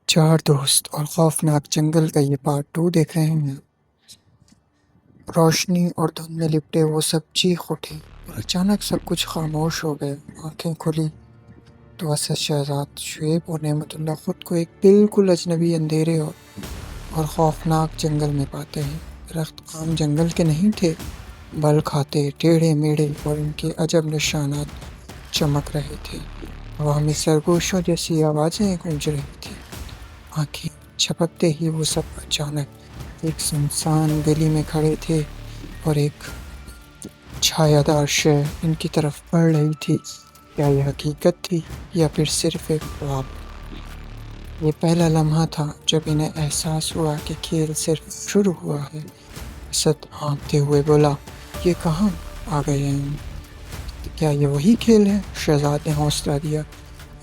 چار دوست اور خوفناک جنگل کا یہ پارٹ 2 دیکھ رہے ہیں۔ روشنی اور دھند میں لپٹے وہ سب چیخ اٹھے اور اچانک سب کچھ خاموش ہو گیا۔ آنکھیں کھلی تو اسد شہزاد، شعیب اور نعمت اللہ خود کو ایک بالکل اجنبی، اندھیرے اور خوفناک جنگل میں پاتے ہیں۔ درخت عام جنگل کے نہیں تھے، بل کھاتے، ٹیڑھے میڑھے اور ان کے عجب نشانات چمک رہے تھے۔ ہوا میں سرگوشوں جیسی آوازیں گونج رہی تھیں۔ آنکھیں جھپکتے ہی وہ سب اچانک ایک سنسان گلی میں کھڑے تھے اور ایک چھایا دار شے ان کی طرف بڑھ رہی تھی۔ کیا یہ حقیقت تھی یا پھر صرف ایک خواب؟ یہ پہلا لمحہ تھا جب انہیں احساس ہوا کہ کھیل صرف شروع ہوا ہے۔ اسد ہانپتے ہوئے بولا، یہ کہاں آ گئے ہم؟ کیا یہ وہی کھیل ہے؟ شہزاد نے حوصلہ دیا،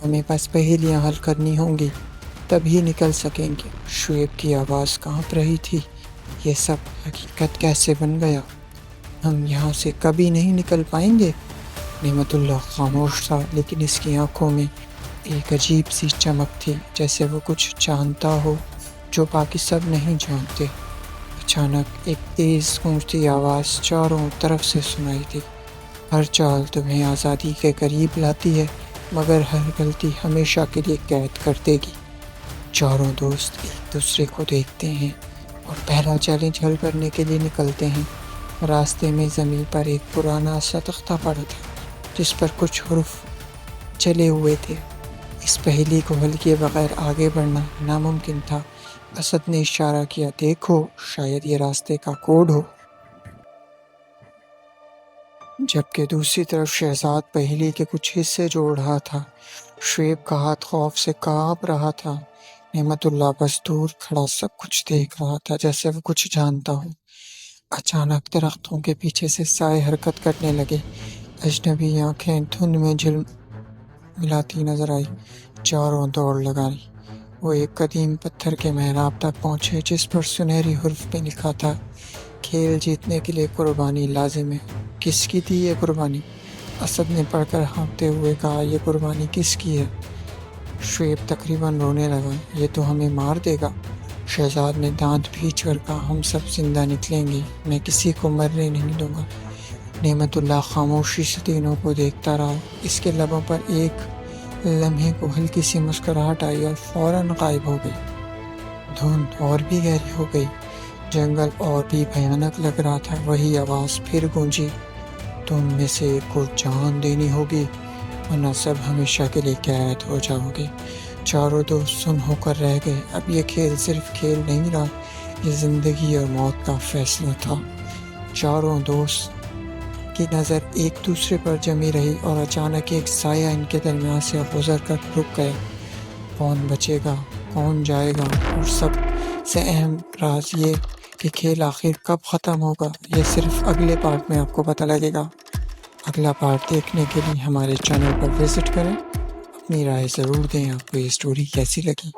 ہمیں بس پہیلیاں حل کرنی ہوں گی، تبھی نکل سکیں گے۔ شعیب کی آواز کانپ رہی تھی، یہ سب حقیقت کیسے بن گیا؟ ہم یہاں سے کبھی نہیں نکل پائیں گے۔ نعمت اللہ خاموش تھا، لیکن اس کی آنکھوں میں ایک عجیب سی چمک تھی، جیسے وہ کچھ جانتا ہو جو باقی سب نہیں جانتے۔ اچانک ایک تیز گونجتی آواز چاروں طرف سے سنائی دی، ہر چال تمہیں آزادی کے قریب لاتی ہے، مگر ہر غلطی ہمیشہ کے لیے قید کر دے گی۔ چاروں دوست ایک دوسرے کو دیکھتے ہیں اور پہلا چیلنج حل کرنے کے لیے نکلتے ہیں۔ راستے میں زمین پر ایک پرانا سا تختہ پڑا تھا جس پر کچھ حروف چلے ہوئے تھے۔ اس پہیلی کو حل کیے بغیر آگے بڑھنا ناممکن تھا۔ اسد نے اشارہ کیا، دیکھو، شاید یہ راستے کا کوڈ ہو۔ جبکہ دوسری طرف شہزاد پہیلی کے کچھ حصے جوڑ رہا تھا۔ شعیب کا ہاتھ خوف سے کانپ رہا تھا۔ نعمت اللہ بس دور کھڑا سب کچھ دیکھ رہا تھا، جیسے وہ کچھ جانتا ہو۔ اچانک درختوں کے پیچھے سے سائے حرکت کرنے لگے۔ اجنبی آنکھیں دھند میں جھلملاتی نظر آئی۔ چاروں دوڑ لگائی۔ وہ ایک قدیم پتھر کے محراب تک پہنچے جس پر سنہری حروف میں لکھا تھا، کھیل جیتنے کے لیے قربانی لازم ہے۔ کس کی تھی یہ قربانی؟ اسد نے پڑھ کر ہانپتے ہوئے کہا، یہ قربانی کس کی ہے؟ شعیب تقریباً رونے لگا، یہ تو ہمیں مار دے گا۔ شہزاد نے دانت بھینچ کر کہا، ہم سب زندہ نکلیں گے، میں کسی کو مرنے نہیں دوں گا۔ نعمت اللہ خاموشی سے تینوں کو دیکھتا رہا۔ اس کے لبوں پر ایک لمحے کو ہلکی سی مسکراہٹ آئی اور فوراً غائب ہو گئی۔ دھند اور بھی گہری ہو گئی، جنگل اور بھی بھیانک لگ رہا تھا۔ وہی آواز پھر گونجی، تم میں سے ایک کو جان دینی ہوگی ورنہ سب ہمیشہ کے لیے قید ہو جاؤ گے۔ چاروں دوست سن ہو کر رہ گئے۔ اب یہ کھیل صرف کھیل نہیں رہا، یہ زندگی اور موت کا فیصلہ تھا۔ چاروں دوست کی نظر ایک دوسرے پر جمی رہی اور اچانک ایک سایہ ان کے درمیان سے گزر کر رک گیا۔ کون بچے گا، کون جائے گا، اور سب سے اہم راز یہ کہ کھیل آخر کب ختم ہوگا، یہ صرف اگلے پارٹ میں آپ کو پتہ لگے گا۔ اگلا پارٹ دیکھنے کے لیے ہمارے چینل پر وزٹ کریں۔ اپنی رائے ضرور دیں، آپ کو یہ سٹوری کیسی لگی۔